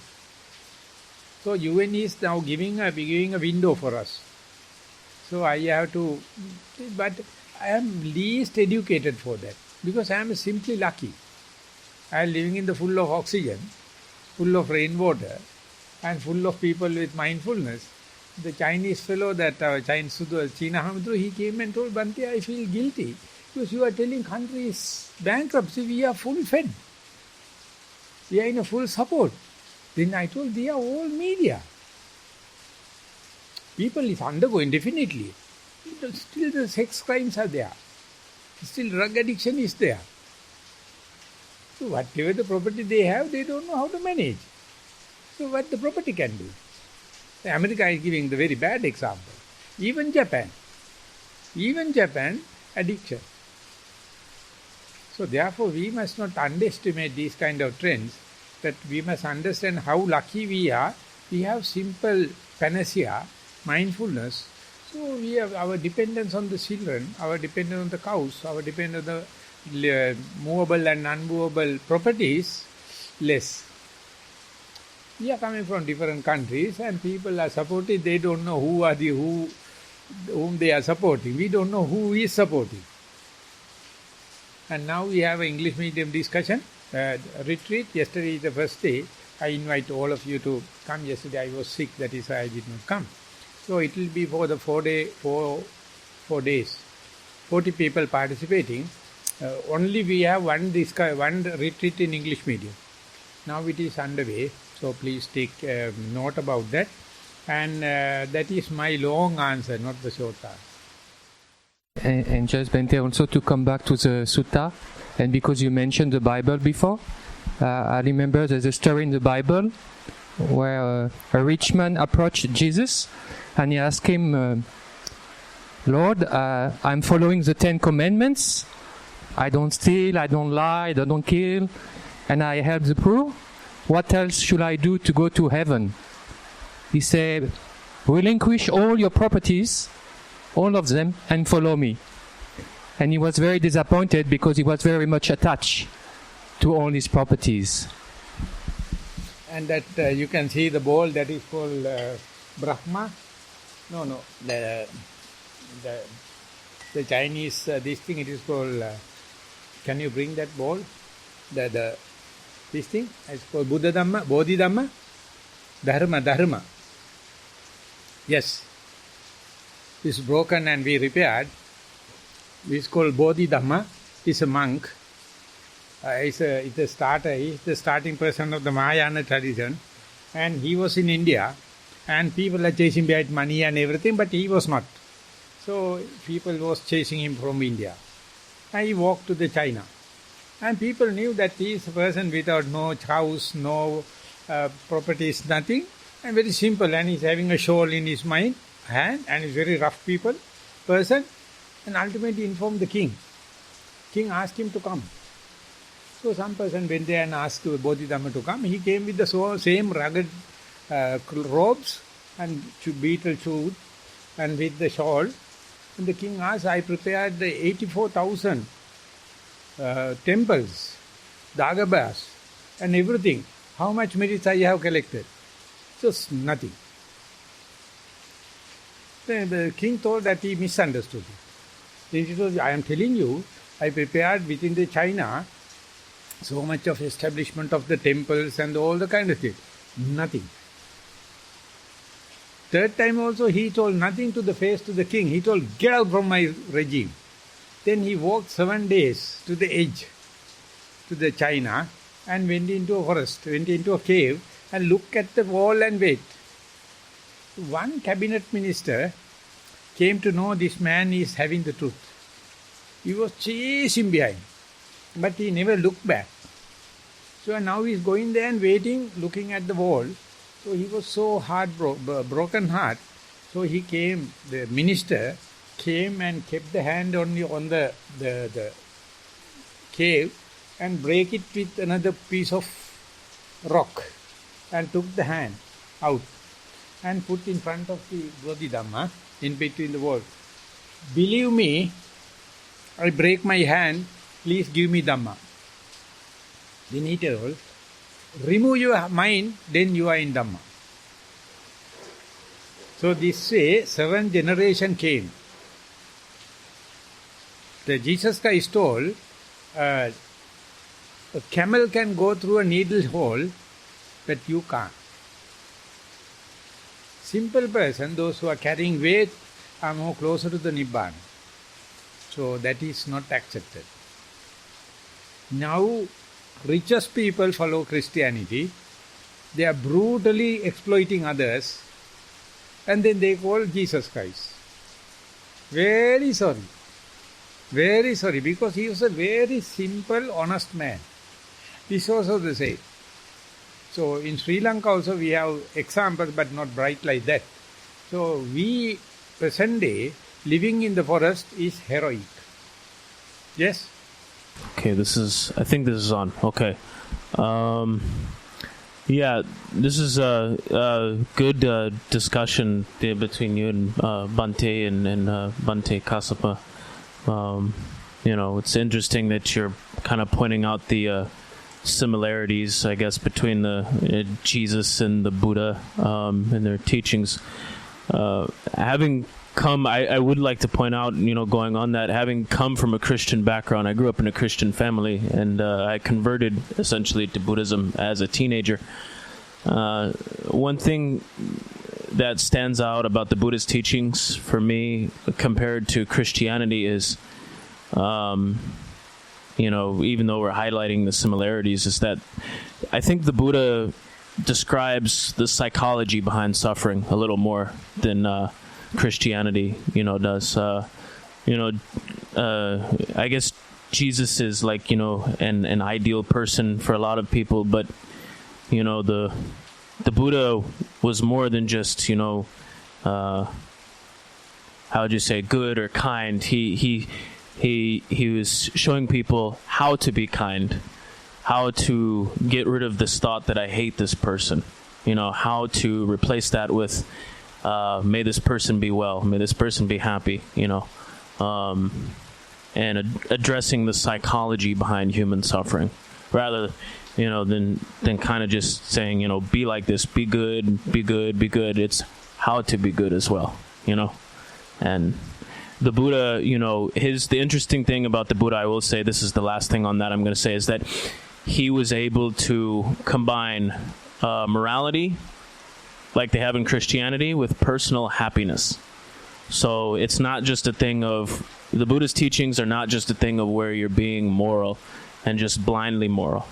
So UN is now giving a window for us. So I have to, but I am least educated for that, because I am simply lucky. I am living in the full of oxygen, full of rainwater, and full of people with mindfulness. The Chinese fellow, that China Hamidru, he came and told, Bhante, I feel guilty, because you are telling country is bankruptcy, we are full fed. We are in a full support. Then I told, they are all media. People is undergoing, definitely. Still the sex crimes are there. Still drug addiction is there. So whatever the property they have, they don't know how to manage. So what the property can do? America is giving the very bad example. Even Japan, addiction. So therefore we must not underestimate these kind of trends, that we must understand how lucky we are. We have simple panacea, mindfulness. So we have our dependence on the children, our dependence on the cows, our dependence on the movable and unmovable properties, less. We are coming from different countries and people are supported. They don't know whom they are supporting. We don't know who is supporting. And now we have an English medium discussion, retreat. Yesterday is the first day. I invite all of you to come. Yesterday I was sick, that is why I did not come. So it will be for the 4 days. 40 people participating. Only we have one retreat in English medium. Now it is underway. So please take note about that. And that is my long answer, not the short answer. And just Bente, also to come back to the sutta, and because you mentioned the Bible before, I remember there's a story in the Bible where a rich man approached Jesus and he asked him, Lord, I'm following the 10 commandments. I don't steal, I don't lie, I don't kill, and I help the poor. What else should I do to go to heaven? He said, relinquish all your properties, all of them, and follow me. And he was very disappointed because he was very much attached to all his properties. And that you can see the ball that is called Brahma. No, the Chinese, this thing, it is called, can you bring that ball? This thing, it's called Buddha Dhamma, Bodhi Dhamma, Dharma. Yes. It's broken and we repaired. It's called Bodhi Dhamma. He's a monk. He's the starting person of the Mahayana tradition. And he was in India. And people are chasing behind money and everything, but he was not. So people was chasing him from India. And he walked to the China. And people knew that he is a person without no house, no properties, nothing. And very simple. And he's having a shawl in his hand. And he's very rough person. And ultimately informed the king. King asked him to come. So some person went there and asked Bodhidhamma to come. He came with the same rugged robes and beetle suit and with the shawl. And the king asked, I prepared the 84,000 temples, Dagabas and everything. How much merits I have collected? Just nothing. Then the king told that he misunderstood. Then he told, I am telling you, I prepared within the China so much of establishment of the temples and all the kind of thing. Nothing. Third time also he told nothing to the face to the king. He told, get out from my regime. Then he walked 7 days to the edge, to the China, and went into a forest, went into a cave, and looked at the wall and wait. One cabinet minister came to know this man is having the truth. He was chasing behind, but he never looked back. So now he is going there and waiting, looking at the wall. So he was so broken heart. So he came, the minister came and kept the hand on the cave and break it with another piece of rock and took the hand out and put in front of the Bodhidhamma in between the wall. Believe me, I break my hand, please give me Dhamma. Then he told, remove your mind, then you are in Dhamma. So this way, 7 generations came. The Jesus Christ told, a camel can go through a needle hole, but you can't. Simple person, those who are carrying weight, are more closer to the Nibbana. So that is not accepted. Now, richest people follow Christianity. They are brutally exploiting others. And then they call Jesus Christ. Very sorry. Very sorry, because he was a very simple, honest man. This was also the same. So in Sri Lanka also we have examples, but not bright like that. So we, present day, living in the forest is heroic. Yes? Okay, I think this is on. Okay. Yeah, this is a good discussion between you and Bhante and Bhante Kassapa. it's interesting that you're kind of pointing out the similarities, I guess, between the Jesus and the Buddha and their teachings. Having come, I would like to point out, going on that, having come from a Christian background, I grew up in a Christian family, and I converted essentially to Buddhism as a teenager. One thing that stands out about the Buddhist teachings for me compared to Christianity is, even though we're highlighting the similarities, is that I think the Buddha describes the psychology behind suffering a little more than Christianity, does. I guess Jesus is like, an ideal person for a lot of people, but, the Buddha was more than just, how would you say, good or kind. He was showing people how to be kind, how to get rid of this thought that I hate this person, how to replace that with, may this person be well, may this person be happy, and addressing the psychology behind human suffering, rather, than kind of just saying, be like this, be good, be good, be good. It's how to be good as well, and the Buddha, the interesting thing about the Buddha, I will say, this is the last thing on that I'm going to say, is that he was able to combine morality, like they have in Christianity, with personal happiness. So it's not just a thing of, the Buddhist teachings are not just a thing of where you're being moral and just blindly moral.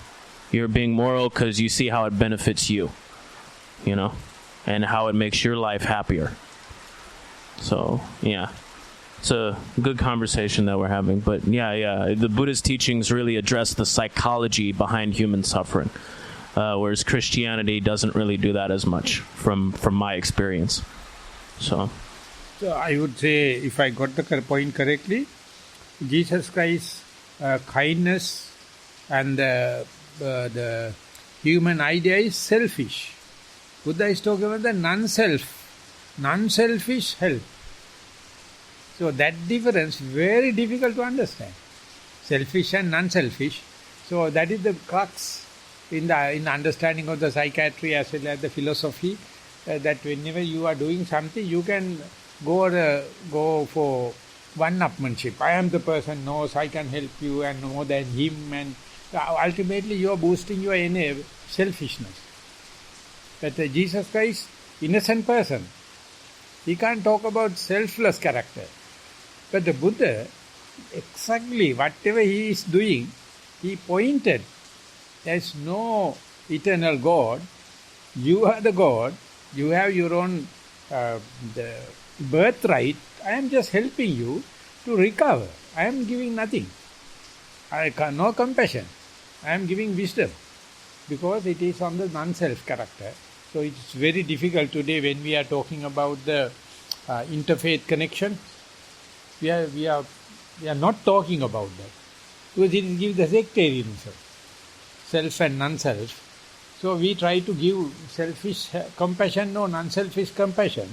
You're being moral because you see how it benefits you, and how it makes your life happier. So, yeah. It's a good conversation that we're having, but the Buddhist teachings really address the psychology behind human suffering, whereas Christianity doesn't really do that as much, from my experience. So I would say, if I got the point correctly, Jesus Christ's kindness and the human idea is selfish. Buddha is talking about the non-selfish help. So that difference very difficult to understand. Selfish and non-selfish. So that is the crux in the understanding of the psychiatry as well as the philosophy, that whenever you are doing something, you can go for one-upmanship. I am the person knows, I can help you and more than him, and ultimately you are boosting your inner selfishness. But Jesus Christ, innocent person, he can't talk about selfless character. But the Buddha, exactly whatever he is doing, he pointed, there is no eternal God. You are the God. You have your own the birthright. I am just helping you to recover. I am giving nothing. No compassion. I am giving wisdom. Because it is on the non-self character. So it's very difficult today when we are talking about the interfaith connection. We are not talking about that. Because it gives the sectarianism. Self and non-self. So we try to give selfish compassion, no, non-selfish compassion.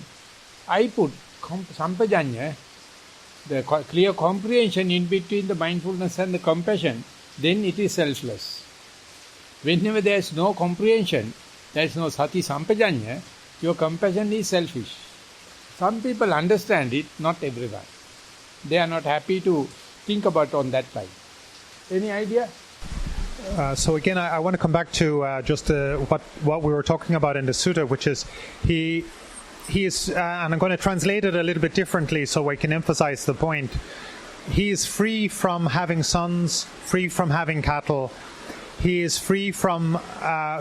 I put sampajanya, the clear comprehension in between the mindfulness and the compassion, then it is selfless. Whenever there is no comprehension, there is no sati sampajanya, your compassion is selfish. Some people understand it, not everyone. They are not happy to think about on that side. Any idea? So again, I want to come back to just what we were talking about in the sutta, which is he is, and I'm going to translate it a little bit differently so I can emphasize the point. He is free from having sons, free from having cattle. He is free from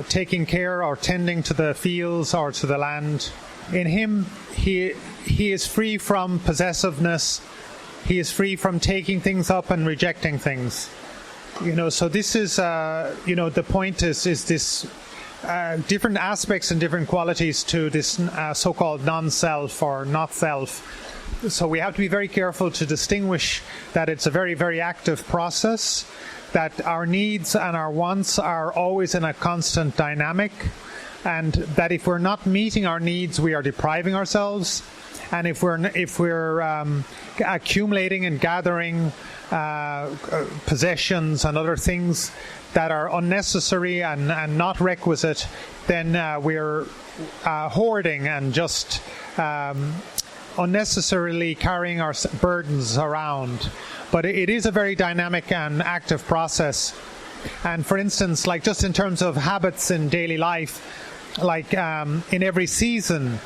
taking care or tending to the fields or to the land. In him, he is free from possessiveness. He is free from taking things up and rejecting things. So this is, the point is this different aspects and different qualities to this so-called non-self or not self. So we have to be very careful to distinguish that it's a very, very active process, that our needs and our wants are always in a constant dynamic, and that if we're not meeting our needs, we are depriving ourselves. And if we're accumulating and gathering possessions and other things that are unnecessary and not requisite, then we're hoarding and just unnecessarily carrying our burdens around. But it is a very dynamic and active process. And for instance, like just in terms of habits in daily life, like in every season,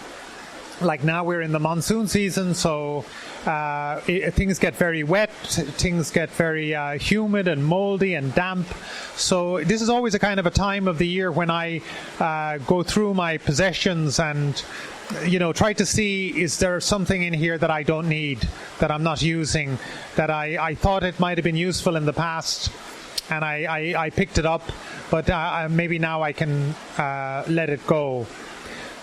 like now we're in the monsoon season, so things get very wet, things get very humid and moldy and damp. So this is always a kind of a time of the year when I go through my possessions and, try to see, is there something in here that I don't need, that I'm not using, that I thought it might have been useful in the past, and I picked it up, but maybe now I can let it go.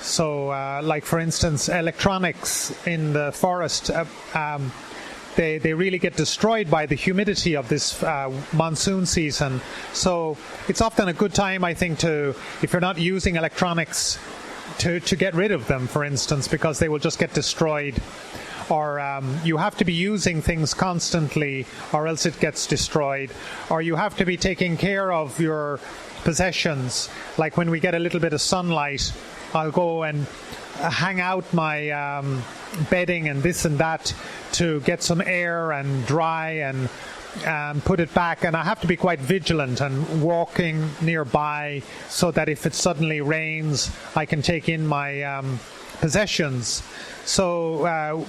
So, like for instance, electronics in the forest, they really get destroyed by the humidity of this monsoon season. So it's often a good time, I think, if you're not using electronics, to get rid of them, for instance, because they will just get destroyed. Or you have to be using things constantly, or else it gets destroyed. Or you have to be taking care of your possessions. Like when we get a little bit of sunlight, I'll go and hang out my bedding and this and that to get some air and dry and put it back. And I have to be quite vigilant and walking nearby so that if it suddenly rains, I can take in my possessions. So,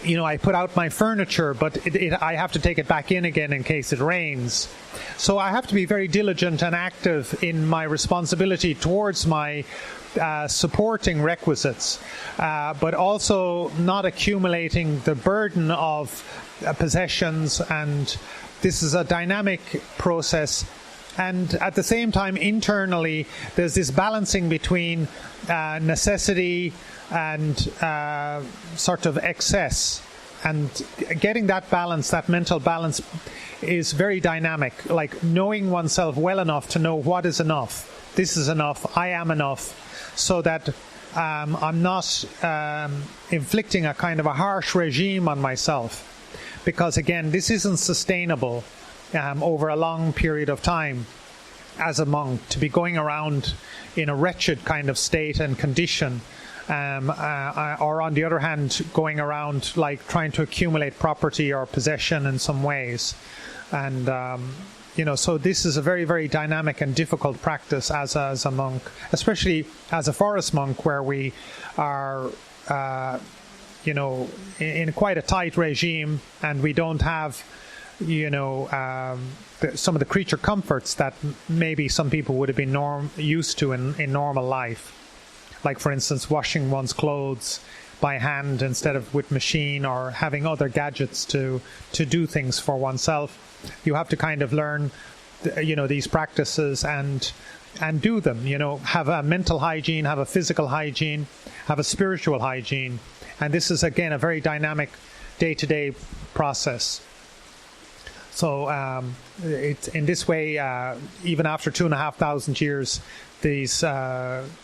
I put out my furniture, but I have to take it back in again in case it rains. So I have to be very diligent and active in my responsibility towards my supporting requisites, but also not accumulating the burden of possessions. And this is a dynamic process. And at the same time, internally, there's this balancing between necessity and sort of excess. And getting that balance, that mental balance, is very dynamic. Like knowing oneself well enough to know what is enough. This is enough. I am enough. So that I'm not inflicting a kind of a harsh regime on myself. Because again, this isn't sustainable over a long period of time as a monk, to be going around in a wretched kind of state and condition. Or on the other hand, going around like trying to accumulate property or possession in some ways. And so this is a very, very dynamic and difficult practice as a monk, especially as a forest monk, where we are, in quite a tight regime, and we don't have, some of the creature comforts that maybe some people would have been used to in normal life. Like, for instance, washing one's clothes by hand instead of with machine, or having other gadgets to do things for oneself. You have to kind of learn, these practices and do them. Have a mental hygiene, have a physical hygiene, have a spiritual hygiene. And this is, again, a very dynamic day-to-day process. So it's in this way, even after 2,500 years, these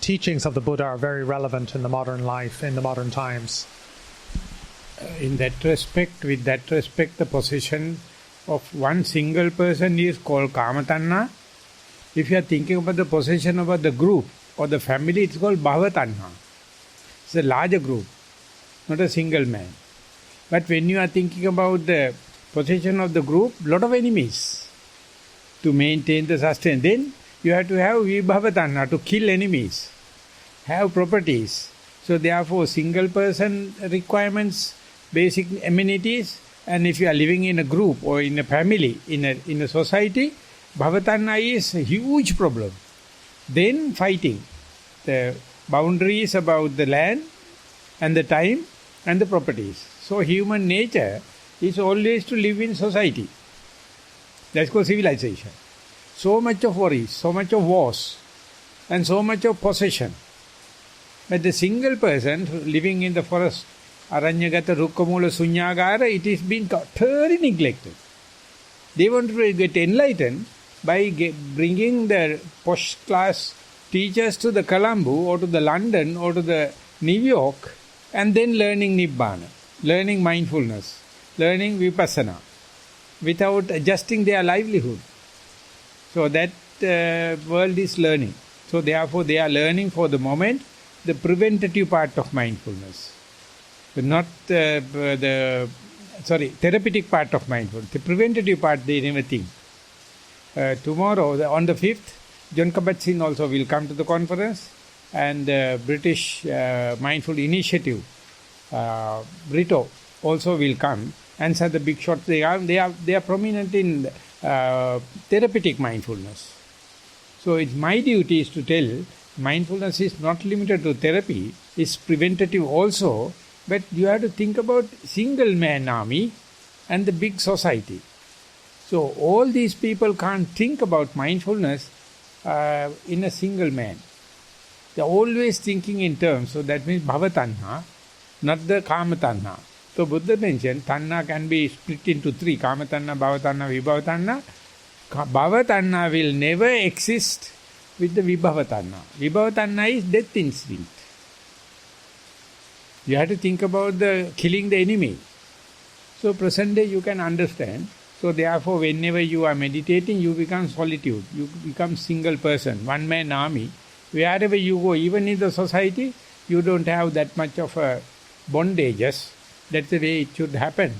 teachings of the Buddha are very relevant in the modern life, in the modern times. In that respect, the position of one single person is called Kamatanha. If you are thinking about the possession about the group or the family, it's called Bhavatanha. It's a larger group, not a single man. But when you are thinking about the possession of the group, lot of enemies to maintain the sustenance. Then you have to have Vibhavatanha, to kill enemies, have properties. So therefore, single person requirements, basic amenities. And if you are living in a group or in a family, in a society, Bhavatanha is a huge problem. Then fighting. The boundaries about the land and the time and the properties. So human nature is always to live in society. That's called civilization. So much of worries, so much of wars, and so much of possession. But the single person living in the forest, Aranyagata, Rukkamula, Sunyagara, it is being totally neglected. They want to get enlightened by bringing the posh class teachers to the Colombo or to the London or to the New York and then learning Nibbana, learning mindfulness, learning Vipassana without adjusting their livelihood. So that world is learning. So therefore they are learning for the moment the preventative part of mindfulness. But not therapeutic part of mindfulness. The preventative part they never think. Tomorrow, on the 5th, John Kabat-Zinn also will come to the conference, and British Mindful Initiative, Brito, also will come. And so the big shots, they are prominent in therapeutic mindfulness. So it's my duty is to tell, mindfulness is not limited to therapy, it's preventative also, but you have to think about single man army and the big society. So all these people can't think about mindfulness in a single man. They're always thinking in terms, so that means bhava tanha, not the kama tanha. So Buddha mentioned, tanha can be split into 3, kama tanha, bhava tanha, vibhava tanha. Bhava tanha will never exist with the vibhava tanha. Vibhava tanha is death instinct. You have to think about the killing the enemy. So present day you can understand. So therefore whenever you are meditating, you become solitude. You become single person, one man army. Wherever you go, even in the society, you don't have that much of a bondages. That's the way it should happen.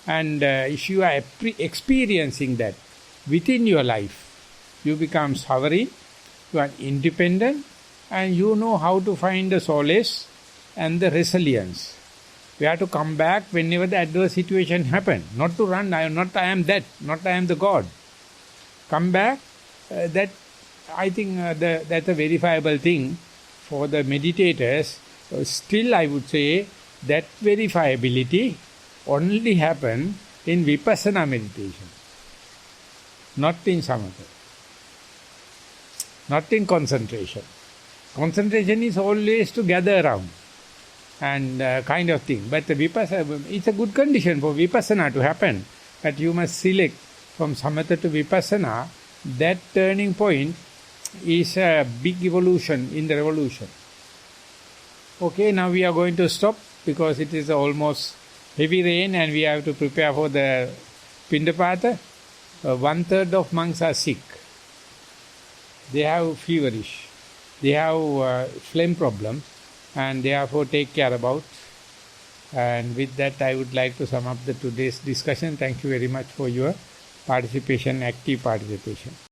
And if you are experiencing that within your life, you become sovereign, you are independent, and you know how to find the solace and the resilience. We have to come back whenever the adverse situation happens. Not to run, I am the God. Come back, that I think that's a verifiable thing for the meditators. Still I would say that verifiability only happen in Vipassana meditation. Not in Samatha. Not in concentration. Concentration is always to gather around and kind of thing. But the Vipassana, it's a good condition for Vipassana to happen. But you must select from Samatha to Vipassana. That turning point is a big evolution in the revolution. Okay, now we are going to stop because it is almost heavy rain and we have to prepare for the Pindapata. 1/3 of monks are sick. They have feverish. They have phlegm problem, and therefore take care about. And with that, I would like to sum up today's discussion. Thank you very much for your participation, active participation.